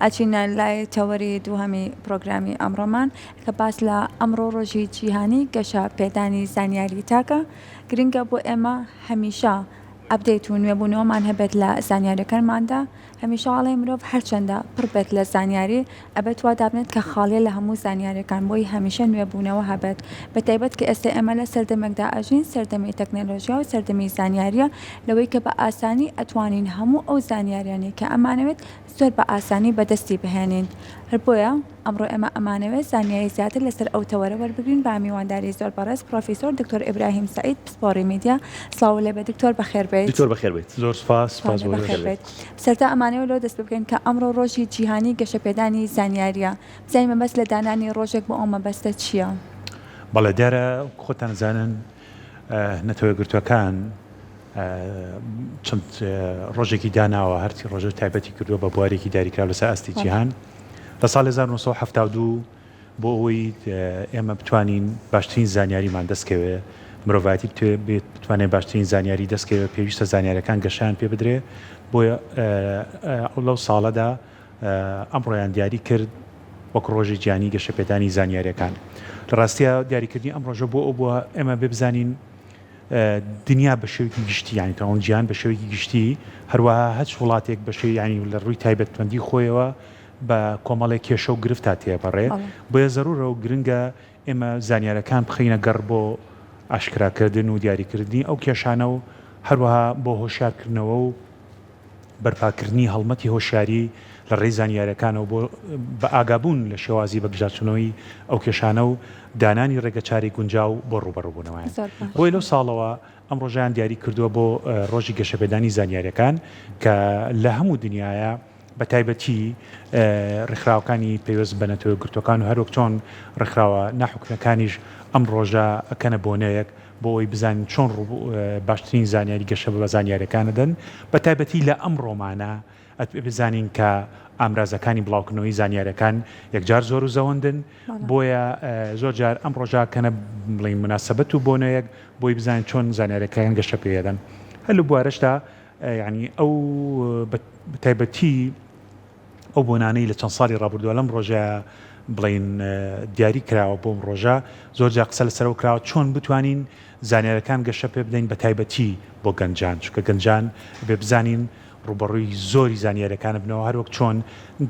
ئەچینە لای تەوەری دووهەمی پرۆگرامی ئەمڕۆمان کە باس لە ئەمڕۆ ڕۆژی جیهانی گەشە پێدانی زانیاری تاکە گرنگە بۆ ئێمە هەمیشە ئەپدەیت و نوێبوونەوەمان هەبێت لە زانیاریەکانماندا هەمیشەڵێ مرۆڤ هەرچەندە پڕبێت لە زانیاری ئەبێت وا دابنێت کە خاڵێ لە هەموو زانیاریەکان بۆی هەمیشە نوێبوونەوە هەبێت بە تایبەت کە ئێستا ئێمە لە سەردەمێکدا ئەژین سەردەمی تەکنۆلۆژیا و سەردەمی زانیاریە لەوەی کە بە ئاسانی ئەتوانین هەموو ئەو زانیاریانی کە ئەمانەوێت زۆر بە ئاسانی بەدەستی بهێنین هەر بۆیە ئەمڕۆ ئێمە ئەمانەوێت زانیاری زیاتر لەسەر ئەو تەوەرە وەربگرین بە میوانداری زۆر بەڕێز پرۆفیسۆر دکتۆر ئیبراهیم سەعید پسپۆڕی میدیا سڵاو لێ بە دکتۆر بەخێربێت دکتۆر بەخێربێت زۆر سپاس بەخێربێت سەرتا ئەمانەوە لەوە دەست بکەین کە ئەمڕۆ ڕۆژی جیهانی گەشەپێدانی زانیاریە بزانین مەبەست لە دانانی ڕۆژێک بۆ ئەو مەبەستە چییە؟ بەڵێ دیارە خۆتان زانن نەتەوە گرتوەکان چەند ڕۆژێکی داناوە هەرچی ڕۆژە تایبەتی کردووە بە بوارێکی داریکراوە لەسەر ئاستی جیهان لە ساڵ 1972 بۆ ئەوەی ئێمە بتوانین باشترین زانیاریمان دەستکەوێ مرۆڤایەتی بتوانێت باشترین زانیاری دەستکەوێت پێویستە زانیاریەکان گەشان پێ بدرێ بۆیە لەو ساڵەدا ئەمڕۆیان دیاری کرد وەک ڕۆژی جیهانی گەشەپێدانی زانیاریەکان لە ڕاستیە دیاریکردنی ئەم ڕۆژە بۆ ئەو بووە ئێمە ببزانین دنیا بە شێوەیەکی گشتی یانی تاوان جیهان بە شێوەیەکی گشتی هەروەها هەچ وڵاتێک بە شێوەی ینی لە ڕووی تایبەتمەندی خۆیەوە بە کۆمەڵێک کێشە و گرفت تا تێپەڕێ بۆیە زەرورە و گرنگە ئێمە زانیاریەکان بخینە گەڕ بۆ ئاشکراکردن و دیاریکردنی ئەو کێشانە و هەروەها بۆ هۆشیارکردنەوە و بەرپاکردنی هەڵمەتی هۆشیاری لە ڕێی زانیاریەکانەوە بۆ بە ئاگابوون لە شێوازی بەگژاچنەوەی ئەو کێشانە و دانانی ڕێگەچاری گونجاو بۆ ڕوبەڕووبوونەوەیان بۆی لەو ساڵەوە ئەم ڕۆژیان دیاری کردووە بۆ ڕۆژی گەشەپێدانی زانیاریەکان کە لە هەموو دنیاە بە تایبەتی ڕێکخراوەکانی پێوەست بە نەتەوە گرتوەکان و هەروەک چۆن ڕێکخراوە ناحوکمیەکانیش ئەم ڕۆژە ئەکەنە بۆنەیەک بۆ ئەوی بزانین چۆن باشترین زانیاری گەشە بە زانیاریەکانە دەن بە تایبەتی لە ئەم ڕۆمانە بزانین کە ئامرازەکانی بڵاوکردنەوەی زانیاریەکان یەکجار زۆر و زەوەندن بۆیە زۆر جار ئەم ڕۆژا کەنە بڵین مناسبەت و بۆنەیەک بۆی بزانین چۆن زانیاریەکان گەشە پێدەن هەلو بوارەشتا ینی ئەو بەتایبەتی ئەو بۆنانەی لە چەند ساڵی ڕابردووە لەم ڕۆژە بڵین دیاری کراوە بۆم ڕۆژە زۆر جا قسە لەسەر و کراوە چۆن بتوانین زانیاریەکان گەشە پێ بدەین بە تایبەتی بۆ گەنجان چکە گەنجان بێ بزانین ڕوبەڕووی زۆری زانیاریەکانە بنەوە هەروەک چۆن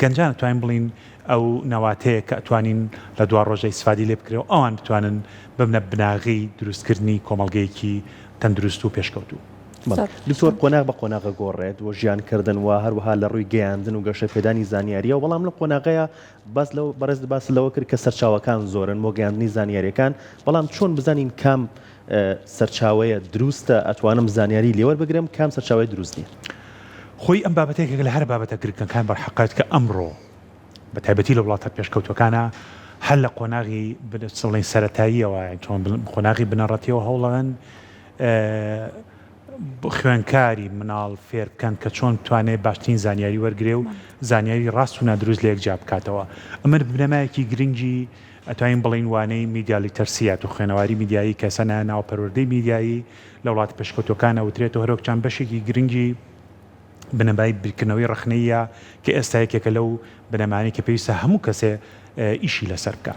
گەنجان توانین بڵین ئەو نەواتەیە کە ئەتوانین لە دوا ڕۆژە ئیسفادی لێ بکرێەوە ئەوان بتوانن ببنە بناغی دروستکردنی کۆمەڵگەیەکی تەندروست و پێشکەوتوو دکتۆر قۆناغ بە قۆناغە گۆڕێت و ژیانکردن و هەروەها لە ڕووی گەیاندن و گەشە پێدانی زانیاریە بەڵام لە قۆناغەیە بەڕێز باس لەوە کرد کە سەرچاوەکان زۆرن بۆ گەیاندنی زانیاریەکان بەڵام چۆن بزانین کام سەرچاوەیە دروستە ئەتوانم زانیاری لێوە بگرم کام سەرچاوی دروست نییە خۆی ئەم بابەتێکێک لە هەر بابەتە گرکەکان بەرحەقات کە ئەمڕۆ بە تایبەتی لە وڵاتە پێشکەوتەکانە هەر لە قۆناغی بڵین سەرەتاییەوە چۆن قۆناغی بنەڕەتیەوە هەوڵەن خوێنکاری مناڵ فێر بکەن کە چۆن بتوانێت باشترین زانیاری وەرگێ و زانیاری ڕاست و نادروست لە یەکجا بکاتەوە ئەمە بنەمایەکی گرنگی ئەتوانین بڵین وانەی میدیا لیتەرسیات و خوێنەواری میدیایی کەسەنە ناوپەروەردەی میدیایی لە وڵات پێشکەوتەکانە وترێت و هەرۆکچان بەشێکی گرنگی بنەمای بیرکردنەوەی ڕخنەیە کە ئێستا یەکێکە لەو بنەمانی کە پێویستە هەموو کەسێ ئیشی لەسەر بکە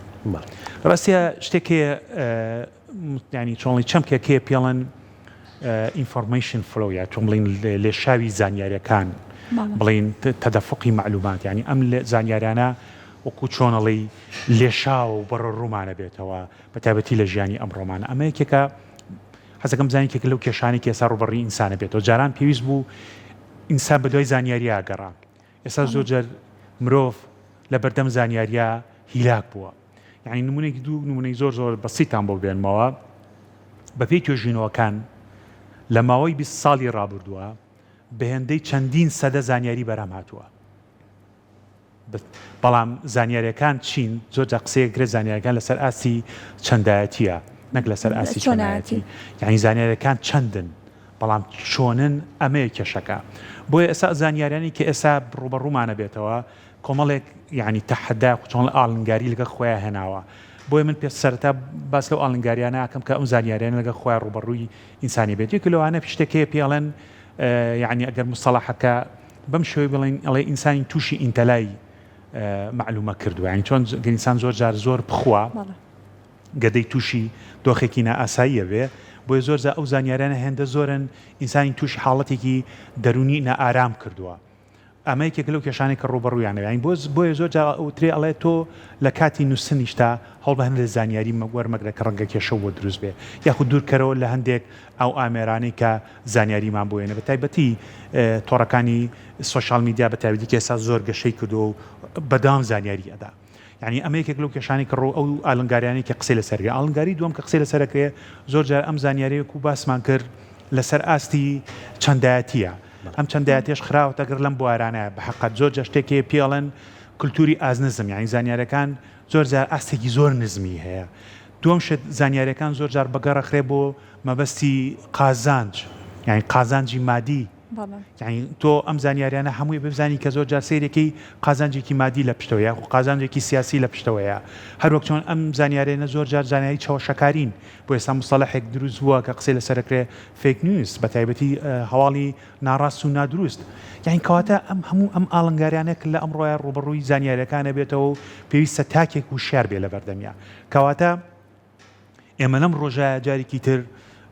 ڕاستە شتێکی ینی چۆنڵی چەمکێکێ پێڵەن ئینفۆرمیشن فلۆ یا چۆن بڵین لێ شاوی زانیاریەکان بڵین تەدەفقی معلومات ینی ئەم زانیاریانە وەکو چۆنەڵی لێشاو و بەڕە ڕوومانە بێتەوە بە تایبەتی لە ژیانی ئەم ڕۆمانە ئەمە یەکێکە حەزەکەم زانێکێک لەو کێشانی کە ئێستا ڕوبەڕی ئینسانە بێتەوە جاران پێویست بوو ئینسان بە دوای زانیاریە گەڕا ئێستا زۆرجار مرۆڤ لە بەردەم زانیاریە هیلاک بووە یعنی نمونێکی دوو نمونەی زۆر زۆر بەسیتان بۆ بێنمەوە بەپێی توێژینەوەکان لە ماوەی 20 ساڵی ڕابردووە بەهێندەی چەندین سەدە زانیاری بەرام هاتووە بەڵام زانیاریەکان چین زۆرجا قسەیەک کرێت زانیاریەکان لەسەر ئاسی چەندایەتیە نەک لەسەر ئاسی چۆنایەتی یعنی زانیاریەکان چەندن بەڵام چۆنن ئەمەیە کێشەکە بۆیە ئێستا زانیاریانی کە ئێستا ڕوبەڕوومانە بێتەوە کۆمەڵێک یعنی تەحەدا چۆن ئاڵنگاری لەگە خۆیان هێناوە بۆیە من پێ سەرەتا باس لەو ئاڵنگاریانە ئاکەم کە ئەم زانیاریان لەگە خۆیان ڕوبەڕووی ئینسانی بێت یەک لەوانە پشتێکەیە پێڵێن یعنی ئەگەر مستەڵاحەکە بەم شێوەی بڵێن ئەڵێ ئینسانی تووشی ئینتەلایی معلومە کردووە ینی چۆن ئینسان زۆر جار زۆر بخوا گەدەی تووشی دۆخێکی نائاساییە بێ بۆیە زۆر ئەو زانیاریانە هێندە زۆرن ئینسانی تووشی حاڵەتێکی دەرونی نائارام کردووە ئەمە یەکێک لەو کێشانێک کە ڕوبەڕوویانە ینی بۆیە زۆر جار ئەوترێ ئەڵێ تۆ لە کاتی نووسنیشتا هەڵ بە هەندێک زانیاری وەرمەگرە کە ڕەنگە کێشە بۆ دروست بێ یاخود دوورکەرەوە لە هەندێک ئەو ئامێرانەی کە زانیاریمان بۆێنە بە تایبەتی تۆڕەکانی سوۆشال میدیا بە تایبەتی کە ئێستا زۆر گەشەی کردو و بەدام زانیاری ئەدا یعنی ئەمە یەکێک لەو کێشانی کە ڕۆ ئەو ئالنگاریانی کە قسەی لەسەرگە ئالنگاری دووەم کە قسەی لەسەرەکرێ زۆر جار ئەم زانیاریەک و باسمان کرد لەسەر ئاستی چەندایەتیە ئەم چەندایەتیش خراوەتە گەر لەم بوارانە بە حەقەت زۆر جار شتێکی پێڵەن کولتوری ئازنزم یعنی زانیاریەکان زۆر جار ئاستێکی زۆر نزمی هەیە دووەم شت زانیاریەکان زۆر جار بەگەڕەخرێ بۆ مەبەستی قازانج یعنی قازانجی مادی یعنی تۆ ئەم زانیاریانە هەمووی بزانی کە زۆر جار سیرێکی قازانجێکی مادی لە پشتەوەیە و قازانجێکی سیاسی لە پشتەوەیە هەروەک چۆن ئەم زانیاریانە زۆر جار زانیاری چاوەشەکارین بۆ ئێستا مستەڵەحێک دروست بووە کە قسەی لەسەرەکرێ فێک نیوز بە تایبەتی هەواڵی ناڕاست و نادروست یعنی کەواتە ئەم هەموو ئەم ئاڵنگاریانێک لە ئەمڕۆیە ڕوبەڕووی زانیاریەکانە بێتەوە و پێویستە تاکێک و شار بێ لە بەردەمیا کەواتە ئێمە لەم ڕۆژە جارێکی تر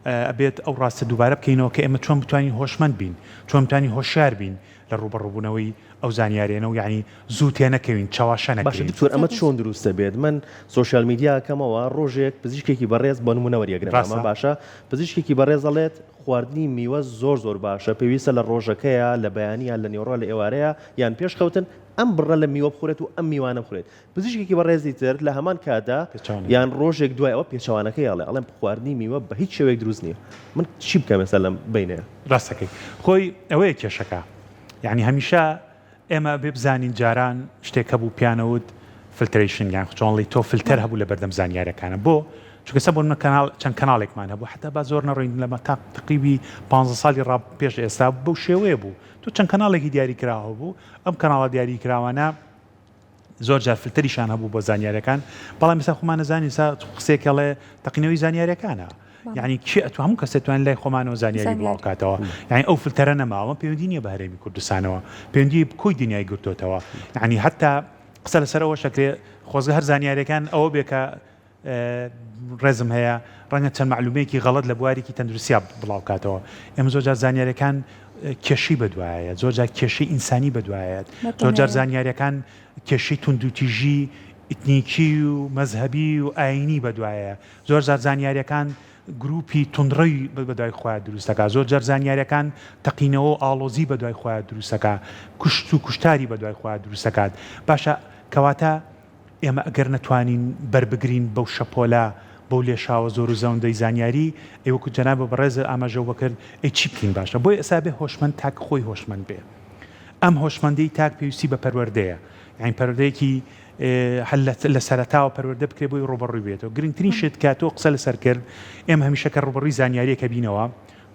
ئەبێت ئەو ڕاستە دووبارە بکەینەوە کە ئێمە چۆن بتوانین هۆشمەند بین چۆن بتوانین هۆشیار بین لە ڕوبەڕووبوونەوەی ئەو زانیاریانە و یعنی زوو تێ نەکەوین چاواشە نەکەین باشە ئەمە چۆن دروستە بێت من سوۆشیال میدیا کەمەوە ڕۆژێک پزیشکێکی بەڕێز بۆ نمونە وەریەگرم ئەمە باشە پزیشکێکی بەڕێز دەڵێت خواردنی میوە زۆر باشە پێویستە لە ڕۆژەکەیە لە بەیانیان لە نێوڕۆ لە ئێوارەیە یان پێش خەوتن ئەم بڕە لە میوە بخورێت و ئەم میوانە بخورێت پزیشکێکی بەڕێزی تر لە هەمان کادا یان ڕۆژێک دوای ئەوە پێچەوانەکەی یاڵێ ئەڵێم خواردنی میوە بە هیچ شێوەیەک دروست نییە من چی بکەم ێستا لەم بینەیە ڕاستەکەی خۆی ئەوەیە کێشەکە یعنی هەمیشە ئێمە بێ بزانین جاران شتێک هەبوو پیانەوت فلتریشن یان چۆنڵی تۆ فلتەر هەبوو لە بەردەم زانیاریەکانە بۆ چونکە سە بۆ چەند کەناڵێکمان هەبوو حتا با زۆر نەڕۆین لەمە تا تقریبی 15 ساڵی ڕاب پێش ئێستا بەو شێوەیە بوو تۆ چەند کەناڵێکی دیاری کراوە بوو ئەم کەناڵە دیاری کراوانە زۆر جار فلتەریشان هەبوو بۆ زانیاریەکان بەڵام ئێستا خۆمان نەزانین قسێکەڵێ تەقینەوەی زانیاریەکانە یعنی تو هەموو کەسێک توانێت لای خۆمانەوە زانیاری بڵاوکاتەوە یعنی ئەو فلتەرە نەماوە پەیوەندی نییە بە هەرێمی کوردستانەوە پەیوەندی کۆی دنیای گرتوتەوە یعنی حتا قسە لەسەرەوە شەکرێ خۆزگە هەر زانیاریەکان ئەوە بێکە ڕێزم هەیە ڕەنگە چەند معلومەیەکی غەڵەت لە بوارێکی تەندروستیا بڵاوکاتەوە ئێمە زۆر جار زانیاریەکان کێشی بەدوایە زۆر جار کێشەی ئینسانی بەدوایەت زۆر جار زانیاریەکان کێشەی توندوتیژی ئیتنیکی و مەزهبی و ئاینی بەدوایە زۆر جار زانیاریەکان گروپی تونڕەی بەدوای خۆیان دروستەکە زۆر جار زانیاریەکان تەقینەوە ئاڵۆزی بەدوای خۆیان دروستەکە کوشت و کوشتاری بەدوای خۆیان دروستەکات باشە کەواتە ئێمە ئەگەر نەتوانین بربگرین بەو شەپۆلە بەو لێشاوە زۆر و زەوندەی زانیاری ئێوەکو جەناب بەڕێز ئاماژە بکرد ئەی چی بکەین باشە بۆی ئێستا بێ هۆشمەند تاک خۆی هۆشمەند بێ ئەم هۆشمەندەی تاک پێویستی بە پەروەردەیە یعنی پەروەردەیەکی هەل لە سەرەتاوە پەروەردە بکرێ بۆی ڕوبەڕووی بێتەوە گرنگترین شت کە تۆ قسە لەسەر کرد ئێمە هەمیشە کە ڕوبەڕووی زانیاریەکە بینەوە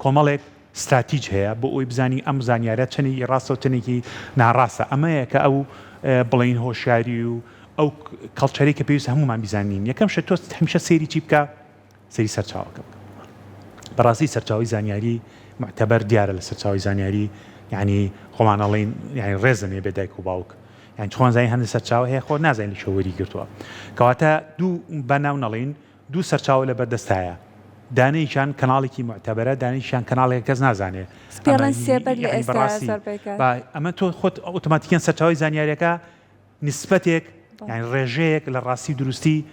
کۆمەڵێک استراتیج هەیە بۆ ئەوی بزانی ئەم زانیاریە چەندی ڕاستە و چەندێکی ناڕاستە ئەمەیە کە ئەو بڵین هۆشیاری و ئەو کەڵچەرێک کە پێویست هەمومان بیزانین یەکەم شت تۆ هەمیشە سەیری چی بکە سەیری سەرچاوەکە بەڕاستی سەرچاوی زانیاری معتەبەر دیارە لە سەرچاوی زانیاری یعنی خۆمان ئەڵێن یعنی ڕێزە بێ دایک و باوک یعنی چۆن زانین هەندێک سەرچاو هەیە خۆ نازانین شەوەری گرتووە کەواتە دوو بەناو نەڵێن دوو سەرچاو لە بەردەستایە دانەیشان کەناڵێکی معتەبەرە دانیشان کەناڵێک کەس نازانێ ئەمە تۆ خۆت ئۆتۆماتیکیان سەرچاوی زانیاریەکە نسبەتێک یعنی ڕێژەیەک لە ڕاستی دروستی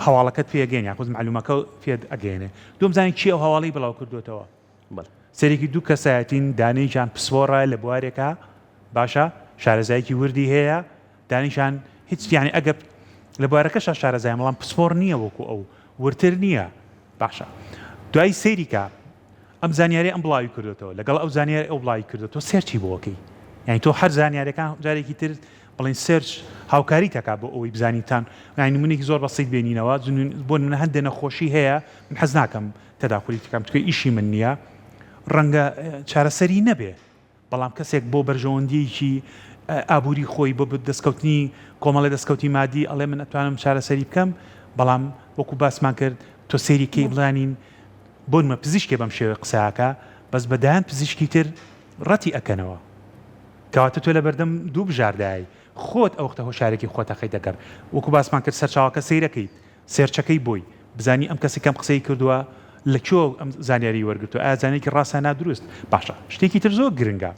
هەواڵەکەت پێگەین یاخود معلومەکە پێ ئەگەێنێ دوم زانین چی ئەو هەواڵی بڵاو کردوێتەوە سەرێکی دوو کەسایەتین دانەیشان پسپۆڕە لە بوارێکە باشە شارەزایەکی وردی هەیە دانیشان هیچ یعنی ئەگەر لە بوارەکەش شارەزای بەڵام پسپۆڕ نییە وەکو ئەو ورتر نییە باشە دوای سەیریکە ئەم زانیاری ئەم بڵاوی کردوێتەوە لەگەڵ ئەو زانیاری ئەو بڵاوی کردوێتەوە سێرچی بۆکەی یعنی تۆ هەر زانیارەکان جارێکی تر بڵین سێرچ هاوکاری تەکا بۆ ئەوەی بزانیتان نمونێکی زۆر بەسیط بێنینەوە بۆ هەندێک نەخۆشی هەیە من حەز ناکەم تەداخلی تکەم چکە ئیشی من نییە ڕەنگە چارەسەری نەبێ بەڵام کەسێک بۆ بەرژەوەندیەکی ئابووری خۆی بۆ دەستکەوتنی کۆمەڵی دەستکەوتی مادی ئەڵێ من ئەتوانم چارەسەری بکەم بەڵام وەکو باسمان کرد تۆ سێریکەی بڵانین بۆنمە پزیشکێ بەم شێوە قسەکە بەس بەدایان پزیشکی تر ڕەتی ئەکەنەوە کەواتە تۆ لە بەردەم دوو بژاردایی خۆت ئەو وەختە هۆشارێکی خۆتەخەی دەگەڕ وەکو باسمان کرد سەرچاوەکە سیرەکەیت سێرچەکەی بۆی بزانی ئەم کەسی کەم قسەی کردووە لەکوێ ئەم زانیاری وەرگرتووە ئایا زانێکی ڕاستە نادروست باشە شتێکی تر زۆر گرنگە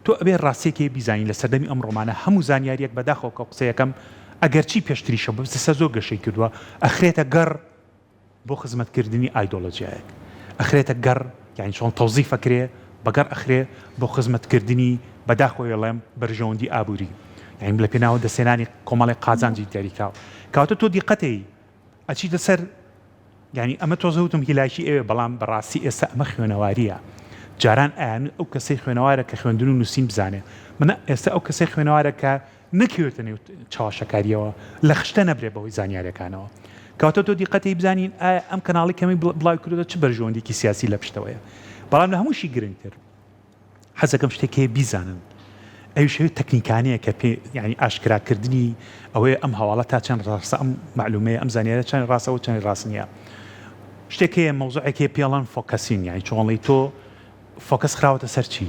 تۆ ئەبێ ڕاستێکی بیزانی لە سەردەمی ئەم ڕۆمانە هەموو زانیاریەک بەداخەوە کە قسەیەکەم ئەگەرچی پێشتریشە بەستە زۆر گەشەی کردووە ئەخرێتە گەڕ بۆ خزمەتکردنی ئایدۆلۆجیایەک ئەخرێتە گەڕ یعنی چۆن تەوزیع فەکرێ بەگەڕ ئەخرێ بۆ خزمەتکردنی بەداخۆیڵێم بەرژەوەندی ئابووری یعنی لە پێناوە دەسێنانی کۆمەڵی قازانجی دیاریکراوە کەواتە تۆ دیقەتەی ئەچیتە سەر یعنی ئەمە تۆزەوتم هیلاشی ئێوێ بەڵام بەڕاستی ئێستا ئەمە خوێنەواریە جاران ئەیان ئەو کەسەی خوێنەوارە کە خوێندن و نووسین بزانێ منە ئێستا ئەو کەسەی خوێنەوارە کە نەکەوێتە نێو چاوەشەکاریەوە لە خشتە نەبرێ بەهۆی زانیاریەکانەوە کەواتە تۆ دیقەتی بزانین ئایا ئەم کەناڵی کەمی بڵاوی کردووە چ بەرژەوەندێکی سیاسی لە پشتەوەیە بەڵام لە هەمووشی گرنگتر حەزەکەم شتێکی بیزانن ئەوی شەوێت تەکنیکانەیە کە پێ یعنی ئاشکراکردنی ئەوەیە ئەم هەواڵە تا چەند ڕاستە ئەم معلومەیە ئەم زانیارە چەند ڕاستەوە چەند ڕاست نییە شتێکەیە مەوزوعێکی پێڵەن فۆکەسین یعنی چۆنڵی تۆ فۆکەس خراوەتە سەر چی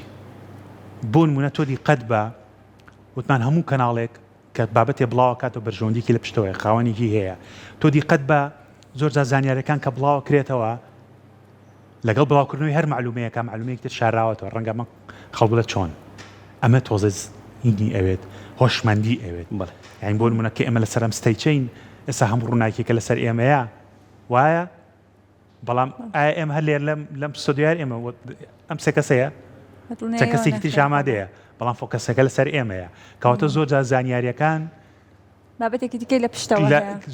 بۆ نمونە تۆ دیقەت بە وتمان هەموو کەناڵێک کە بابەتێ بڵاوە کاتەوە بەرژەوەندێکی لە پشتەوەی خاوەنێکی هەیە تۆ دیقەت بە زۆر جا زانیاریەکان کە بڵاو کرێتەوە لەگەڵ بڵاوکردنەوەی هەر معلومەیەکە معلومەیەکتر شاراوەتەوە ڕەنگە من خەڵبڵە چۆن ئەمە تۆزە هینی ئەوێت هۆشمەندی ئەوێت یعنی بۆ نمونە کە ئێمە لەسەر ئەم ستەیچین ئێستا هەموو ڕووناکێکە لەسەر ئێمەیە وایە بەڵام ئایا ئێمە هەر لێر لەم ستۆدیار ئێمە ئەم سێ کەسەیە چەند کەسێکی تریش ئامادەیە بەڵام فۆکەسەکە لەسەر ئێمەیە کەواتە زۆر جار زانیاریەکان بابەتێکی دیکەی لە پشتەوە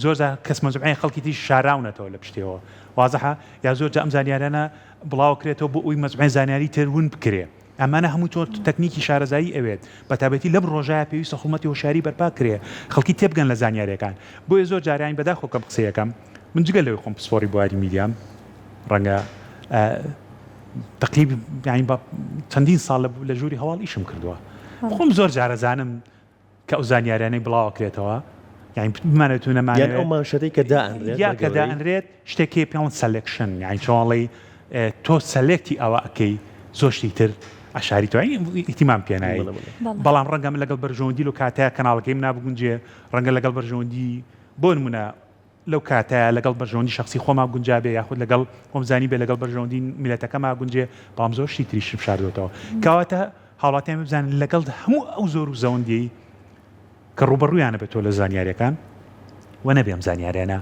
زۆر جار کەس مەجموعەی خەڵکی تریش شاراونەتەوە لە پشتەوە وازەحە یا زۆر جار ئەم زانیاریانە بڵاو کرێتەوە بۆ ئەوی مەجموعەی زانیاری تر ون بکرێ ئەمانە هەموو تۆ تەکنیکی شارەزایی ئەوێت بە تابەتی لەم ڕۆژایە پێویستە حکومەتی هۆشیاری بەرپا کرێ خەڵکی تێبگەن لە زانیاریەکان بۆیە زۆر جاریان بەداخۆ کەم قسەیەکەم من جگە لەوەی خۆم پسپۆری بواری میدیام ڕەنگە تقریبی یعنی بە چەندین ساڵ لە ژووری هەواڵ ئیشم کردووە خۆم زۆر جارەزانم کە ئەو زانیاریانەی بڵاو کرێتەوە یعنی بمانێت نەمانێت ئەو مانشەتەی کە دائەنرێت یا کە دائەنرێت شتێکی پێڵن سەلێکشن یعنی چۆنڵی تۆ سەلێکتی ئەوە ئەەکەی زۆر شتی تر عشاری تو ئیتیمام پێنایی بەڵام ڕەنگە من لەگەڵ بەرژەوەندی و کاتەیە کەناڵەکەی نابگونجێ ڕەنگە لەگەڵ بەرژەوەندی بۆ نمونە لەو کاتەیە لەگەڵ بەرژەوەندی شخصی خۆما گونجابێ یاخود لەگەڵ خۆمزانی بێ لەگەڵ بەرژەوەندی میلەتەکەما گونجێ بەڵام زۆر شتی تریشم شاردوێتەوە کەواتە هاوڵاتیان بزانن لەگەڵ هەموو ئەو زۆر و زەوەندی کە ڕوبەڕوویانە بێتەوە لە زانیاریەکان و نەبێم زانیاریانە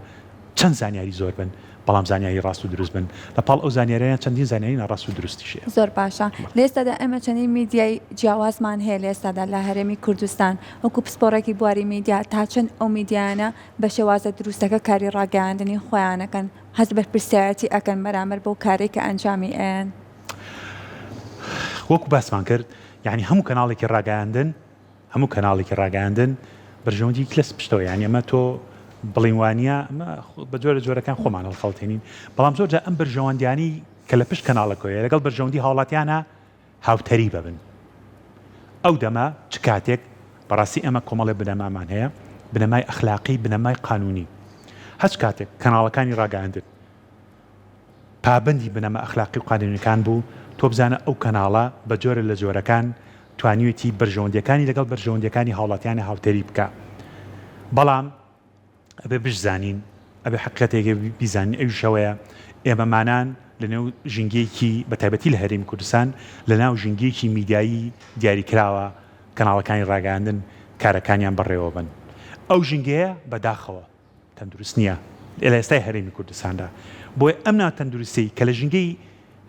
چەند زانیاری زۆر بن بەڵام زانیاری ڕاست و دروست بن لەپاڵ ئەو زانیاریان چەندین زانیاری ناڕاست و دروستیشە زۆر باشە لە ئێستادا ئەمە چەندین میدیای جیاوازمان هەیە لە ئێستادا لە هەرێمی کوردستان وەکو پسپۆڕێکی بواری میدیا تا چەند ئەو میدیانە بە شێوازە دروستەکە کاری ڕاگەیاندنی خۆیانەکەن هەست بە پرسیارەتی ئەکەن بەرامبەر بەو کارێک کە ئەنجامی ئەیان وەکو باسمان کرد یعنی هەموو کەناڵێکی ڕاگەیاندن بەرژەوەندی کلس پشتەوە یعنی ئەمە تۆ بڵینوانە بە جۆرە جۆرەکان خۆمان هەڵخەڵتێنین بەڵام زۆر جا ئەم بەرژەوەندیانی کە لە پشت کەناڵەکەوەیە لەگەڵ بەرژەوەندی هاوڵاتیانە هاوتەری ببن ئەو دەما چ کاتێک بەڕاستی ئەمە کۆمەڵێ بنەمامان هەیە بنەمای ئەخلاقی بنەمای قانونی هەچ کاتێک کەناڵەکانی ڕاگەیاندن پابەندی بنەمە ئەخلاقی و قانونیەکان بوو تۆ بزانە ئەو کەناڵە بە جۆرە لە جۆرەکان توانیوێتی بەرژەوەندیەکانی لەگەڵ بەرژەوەندیەکانی هاوڵاتیانە هاوتەری بکە بەڵام ئەبێ بشزانین ئەبێ حقیقەتێکی بیزانین ئەو شەوەیە ئێمەمانان لەنێو ژینگەیەکی بە تایبەتی لە هەرێمی کوردستان لەناو ژینگەیەکی میدیایی دیاریکراوە کەناڵەکانی ڕاگەیاندن کارەکانیان بەڕێوە بن ئەو ژینگەیە بەداخەوە تەندروست نییە لە ئێستای هەرێمی کوردستاندا بۆیە ئەم ناوتەندروستی کە لە ژینگەی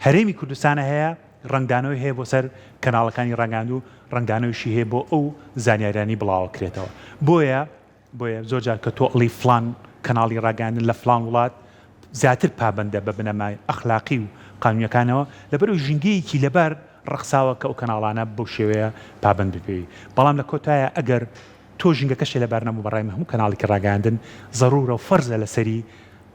هەرێمی کوردستانە هەیە ڕنگدانەوەی هەیە بۆ سەر کەناڵەکانی ڕاگەاند و ڕنگدانەوەیشی هەیە بۆ ئەو زانیاریانی بڵاوە کرێتەوە بۆیە زۆر جار کە تۆ ئەڵی فلان کەناڵی ڕاگەاندن لە فلان وڵات زیاتر پابەندە بە بنەمای ئەخلاقی و قانونیەکانەوە لەبەرەوەی ژینگەیەکی لەبەر ڕەخساوە کە ئەو کەناڵانە بەو شێوەیە پابەند بپێوی بەڵام لە کۆتایە ئەگەر تۆ ژینگەکەشی لەبەر نەبوو بەڕای هەموو کەناڵێکی ڕاگەاندن ضرورە و فەرزە لەسەری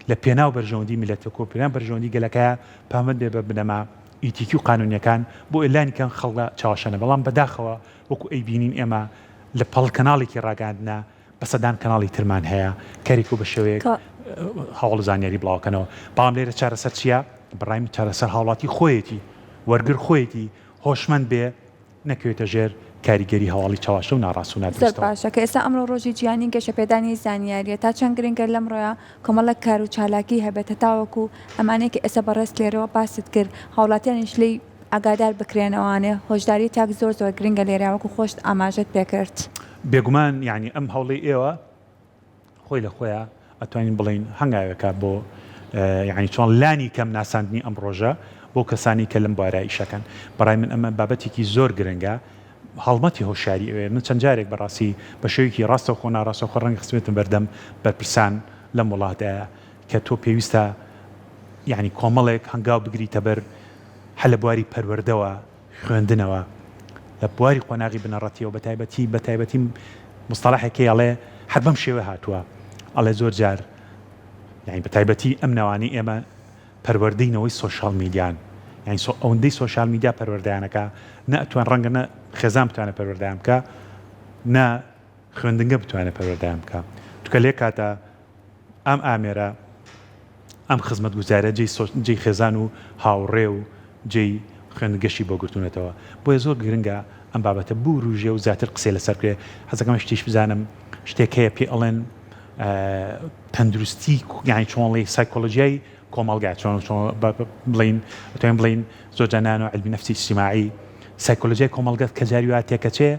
لە پێناو بەرژەوەندی میلەتە کۆپیان بەرژەوەندی گەلەکەیە پامەند بێ بە بنەما ئیتیکی و قانونیەکان بۆ ئێلانیکەن خەڵگە چاوەشەنە بەڵام بەداخەوە وەکو ئەیبینین ئێمە لە پەڵ کەناڵێکی ڕاگەاندنە بەسەدان کەناڵی ترمان هەیە کەرێک و بە شێوەیەک هەواڵ زانیاری بڵاوکەنەوە بەڵام لێرە چارەسەر چییە بەڕای چارەسەر هاوڵاتی خۆیەتی وەرگر خۆیەتی هۆشمەند بێ نەکەوێتە ژێر کاریگەری هەواڵی چاواشە و ناڕاست و زۆر نادرستەوە. باشە کە ئێستا ئەمڕۆ ڕۆژی جیهانی گەشەپێدانی زانیاریە تا چەند گرنگە لەمڕۆیە کۆمەڵک کار و چالاکی هەبێتە تاوەکو ئەمانەیە کە ئێستا بەڕێست لێرەوە باست کرد هاوڵاتیانیش لی ئاگادار بکرێنەوەوانێ هۆشداری تاک زۆر گرنگە لێراوەکو خۆشت ئاماژەت پێکرد. بێگومان یعنی ئەم هەوڵی ئێوە خۆی لە خۆیان ئەتوانین بڵین هەنگاوێکە بۆ یعنی چۆن لانی کەم ناساندنی ئەم ڕۆژە بۆ کەسانی کە لەم بارایشەکەن بەڕای من ئەمە بابەتێکی زۆر گرنگە هەڵمەتی هۆشیاری ئەوێ من چەند جارێک بەڕاستی بە شێوەیەکی ڕاستە خۆ ناڕاستە خۆ ڕەنگە خستێتم بەردەم بەرپرسان لەم وڵاتەیە کە تۆ پێویستە یعنی کۆمەڵێک هەنگاو بگریتە بەر هە لە بواری پەروەردەوە خوێندنەوە لە بواری قۆناغی بنەڕەتیەوە بە تایبەتی مستەلاحێکی ئەڵێ هەر بەم شێوە هاتووە ئەڵێ زۆر جار یعنی بە تایبەتی ئەم ناوانی ئێمە پەروەردەینەوەی سۆشال میدیان یعنی ئەوەندەی سۆشال میدیا پەروەردەیانەکە نەتوان ڕەنگە نە خێزان بتوانێت پەروەردەیان بکە نا خوێندنگە بتوانێت پەروەردەیان بکە توکە لێ کاتە ئەم ئامێرە ئەم خزمەت گوزارە جێی خێزان و هاوڕێ و جێی خوێندگەشی بۆ گرتوونەتەوە بۆیە زۆر گرنگە ئەم بابەتە بوو ڕوژێ و زیاتر قسەی لەسەر کرێ حەزەکەم شتیش بزانم شتێک هەیە پێ ئەڵێن تەندروستی یعنی چۆنڵی سایکۆلۆژیای کۆمەڵگا چۆن بڵین ئەتوانین بڵین زۆر جانان و علمی نەفسی اجتیماعی سایکۆلۆژیای کۆمەڵگەت کە جاریواتێکە چێ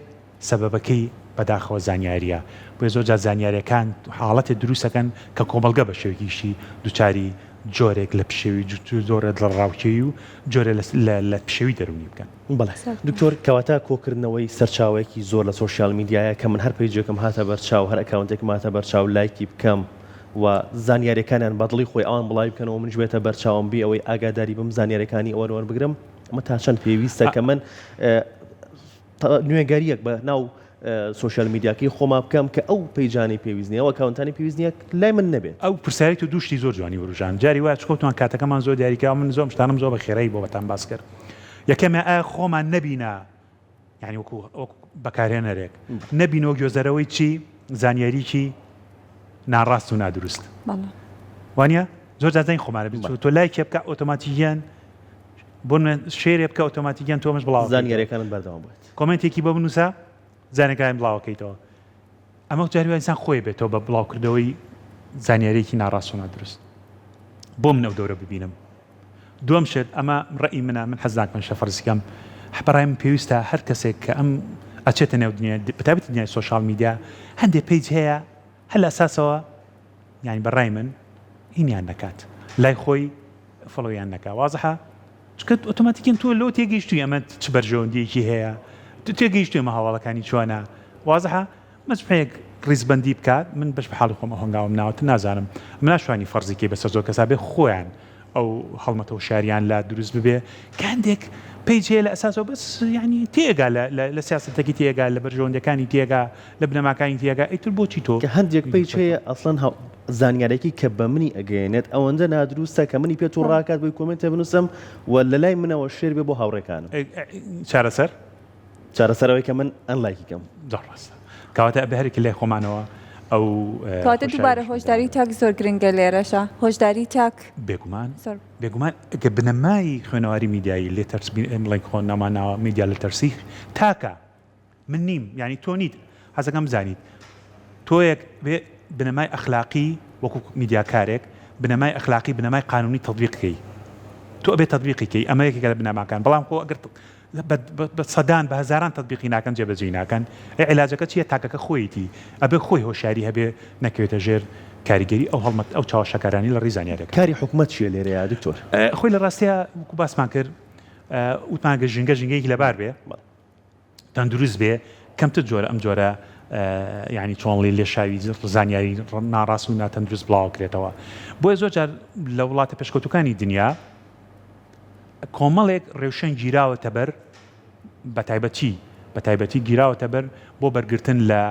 سەبەبەکەی بەداخەوە زانیاریە بۆیە زۆر جار زانیاریەکان حاڵەتی دروستەکەن کە کۆمەڵگە بە شێوەیەکیشی دووچاری جۆرێک لە پشێوی زۆرە لە ڕاوچەی و جۆرە لە پشێوی دەرونی بکەن. بەڵێ دکتۆر کەواتە کۆکردنەوەی سەرچاوێکی زۆر لە سۆشیال میدیایە کە من هەر پەیجێکم هاتە بەرچاو هەر ئەکاونتێکم هاتە بەرچاو لایکی بکەم و زانیاریەکانیان بەدڵی خۆی ئەوان بڵاوی بکەنەوە منش بێتە بەرچاوم بی ئەوەی ئاگاداری بم زانیاریەکانی ئەوە بگرم ئەمە تا چەند پێویستە کە من نوێگاریەک بە ناو سۆشیال میدیاکەی خۆما بکەم کە ئەو پەیجانی پێویست نیە ئەو ئەکاونتانی پێویست نیە لای من نەبێت ئەو پرسیارێک و دووشتی زۆر جوانی وروژان جاری وایە چکۆتوان کاتەکەمان زۆر دیاریکراوە من زۆر شتانم زۆر بە خێرایی بۆ بەتان باس کرد یەکەمە ئایا خۆمان نەبینە یعنی وەکو بەکارهێنەرێک نەبینەوە گوێزەرەوەی چی زانیاری چی ناڕاست و نادروست وانە زۆر جازای خۆمانە بێت تۆ لایکێ بکە ئۆتۆماتیکیان بۆ شێرێ بکە ئۆتۆماتیکیان تۆمەش بڵاو زانیاریەکانت بەردەوام بێت کۆمنتێکی بە بنووسە زانەکان بڵاوەکەیتەوە ئەمە جاروان ئینسان خۆی بێتەوە بە بڵاوکردەوەی زانیاریەکی ناڕاست و نادروست بۆ من ئەو دەورە ببینم دووەم شت ئەمە ڕێی منە من حەز ناکەم شەفەرزیکەم بەڕای من پێویستە هەر کەسێک کە ئەم ئەچێتە نێو دنیا بەتابەتی دنیای سۆشیال میدیا هەندێک پێیج هەیە هەر لە ئەساسەوە یعنی بەڕای من هینیان نەکات لای خۆی فڵۆیان نەکا وازەحە چکە ئۆتۆماتیکیان تۆ لەوە تێگەیشتووی ئەمە چ بەرژەوەندیەکی هەیە تو تێگەیشتوێمە هەواڵەکانی چۆنە وازەحە مەجموعەیەک ڕیزبەندی بکات من بەش بە حاڵی خۆمە هەنگاوم ناوەتە نازانم من ناشوانی فەرزیکەی بەسەر زۆر کەسا بێ خۆیان ئەو هەڵمەتە و شاریان لا دروست ببێ کاندێک پێیجێ لە ئەساسەوە بەس یعنی تێگا لە سیاسەتەکی تێگا لە بەرژەوەندەکانی تێگا لە بنەماکانی تێگا ئیتر بۆچی تۆ کە هەندێک پێیج هەیە ئەسڵەن زانیارێکی کە بە منی ئەگەێنێت ئەوەندە نادروستە کە منی پێت و ڕاکات بۆی کۆمنتە بنووسم و لە لای منەوە شێر بێ بۆ هاوڕێکانم چارەسەر چارەسەرەوەی کە من ئەن لایکیکەم ڕاستە کەواتە بەهرێکی لای خۆمانەوە ئەو کەواتە دووبارە هۆشداری تاک زۆر گرنگە لێرەشە هۆشداری تاک بێگومان کە بنەمای خوێنەواری میدیایی لێ تەرس بڵێن خۆ ناماناوە میدیا لە تەرسیخ تاکە من نیم یعنی تۆ نیت حەزەکەم بزانیت تۆیەک بێ بنەمای ئەخلاقی وەکو میدیاکارێک بنەمای ئەخلاقی بنەمای قانونی تەطبیقکەی تۆ ئەبێ تەطبیقیکەی ئەمە یەکێکە لە بنەماکان بەڵام خۆ ئەگەر بە سەدان بە هەزاران تەطبیقی ناکەن جێبەجێ ناکەن عیلاجەکە چییە تاکەکە خۆیەتی ئەبێ خۆی هۆشیاری هەبێ نەکەوێتە ژێر کاریگەری ئەو هەڵمەت ئەو چاوەشەکارانی لە ڕیزانیارەکە کاری حکومەت چیە لێرەیە دکتۆر خۆی لە ڕاستیە وەکو باسمان کرد وتمانگە ژینگەیەکی لەبار بێ تەندروست بێ کەمتر جۆرە ئەم جۆرە یعنی چۆنڵی لێشاوی زانیاری ناڕاست و ناتەندروست بڵاوکرێتەوە بۆیە زۆر جار لە وڵاتە پێشکەوتوەکانی دنیا کۆمەڵێک ڕێوشەن گیراوەتە بەر بەتایبەتی گیراوەتە بەر بۆ بەرگرتن لە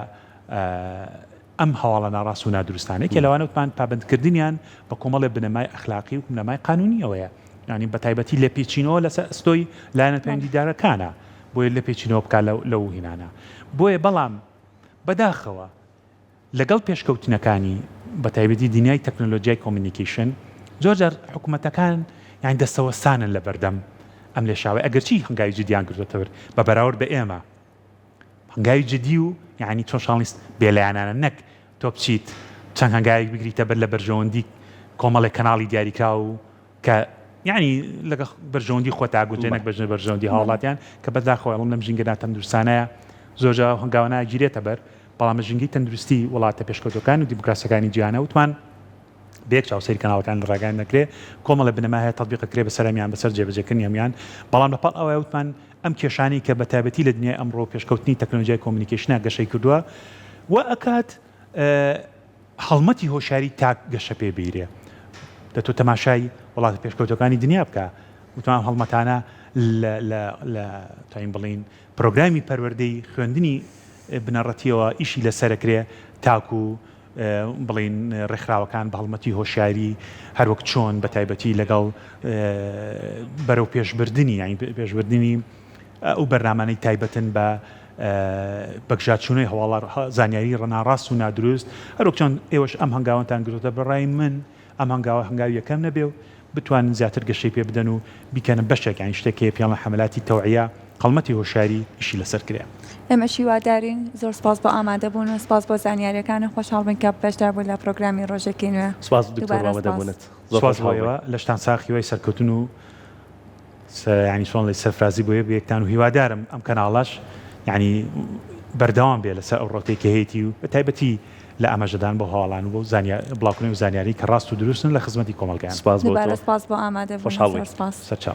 ئەم هەواڵە ناڕاست و نادروستانەی کە لەوانە وتمان پابندکردنیان بە کۆمەڵێ بنەمای ئەخلاقی و بنەمای قانونیەوەیە ینی بەتایبەتی لێ پێچینەوە لەسەر ئەستۆی لایەنە پەیوەندیدارەکانە بۆیە لێ پێچینەوە بکات لەو هینانە بۆیە بەڵام بەداخەوە لەگەڵ پێشکەوتنەکانی بەتایبەتی دنیای تەکنۆلۆژیای کۆمیونیکیشن زۆر جار حکوومەتەکان یان دەستەوەستانن لە بەردەم ئەم لێشاوە ئەگەرچی هەنگاوی جدیان کردوتەوە بە بەراورد بە ئێمە هەنگاوی جدی و یعنی چۆن شاڵیست بێلایەنانە نەک تۆ بچیت چەند هەنگاوێک بگریتە بەر لە بەرژەوەندی کۆمەڵێک کەناڵی دیاریکرا و کە یعنی لەگە بەرژەوەندی خۆت ئاگوجێنێک بەژنە بەرژەوەندی هاوڵاتیان کە بەداخۆڵم لەم ژینگەدا تەندروستانەیە زۆرجا هەنگاوانە گیرێتە بەر بەڵام ژنگی تەندروستی وڵاتە پێشکەوتەکان و دیموکراسیەکانی جیهانە وتمان بێک چاوسەری کەناڵەکان ڕاگەان نەکرێ کۆمەڵە بنەما هەیە تەطبیقەکرێ بەسەرمیان بەسەر جێبەجێکردنی هەمیان بەڵام لەپاڵ ئەوە وتمان ئەم کێشانەی کە بەتایبەتی لە دنیای ئەمڕۆ پێشکەوتنی تەکنۆلۆژیای کۆمونیکیشنە گەشەی کردووە و ئەکات هەڵمەتی هۆشیاری تاک گەشە پێ بیرێ دەتۆ تەماشای وڵاتە پێشکەوتەکانی دنیا بکە وتمان هەڵمەتانە لە تاین بڵین پرۆگرامی پەروەردەی خوێندنی بنەڕەتیەوە ئیشی لەسەرەکرێ تاکو بڵین ڕێکخراوەکان بە هەڵمەتی هۆشیاری هەروەک چۆن بە تایبەتی لەگەڵ بەرەو پێشبردننی یانی پێشبردننی ئەو بەرنامانەی تایبەتن بە بەگژاتچوونەی هەواڵ زانیاری ڕەناڕاست و نادروست هەروەک چۆن ئێوەش ئەم هەنگاوانتان گرۆتە بەڕای من ئەم هەنگاوە هەنگاوی یەکەم نەبێ و بتوانن زیاتر گەشەی پێ بدەن و بیکەنە بەشێک یانی شتێکی پیاڵە حملاتی تەوعیە هەڵمەتی هۆشیاری ئیشی لەسەر کرێ ئێمە شیوادارین زۆر سپاس بۆ ئامادەبوون و سپاس بۆ زانیاریەکانە خۆشحاڵ بن کە بەشدار بوو لە پرۆگرامی ڕۆژێکی نوێ سپاس دکتۆر ئامادەبوونت سپاس بۆەوە لە شتان ساخیوەی سەرکەوتن و ینی چۆن لە سەرفرازی بۆیە بەیەکتان و هیوادارم ئەم کەناڵەش یعنی بەردەوام بێ لەسەر ئەو ڕۆتێکی هەیەی و بە تایبەتی لە ئەمەژەدان بۆ هەواڵان و بۆ بڵاوکردنی و زانیاری کە ڕاست و دروستن لە خزمەتی کۆمەلگایان سپاس بۆ ئامادەبوون خۆشحاڵ بووین سپاس سەرچاو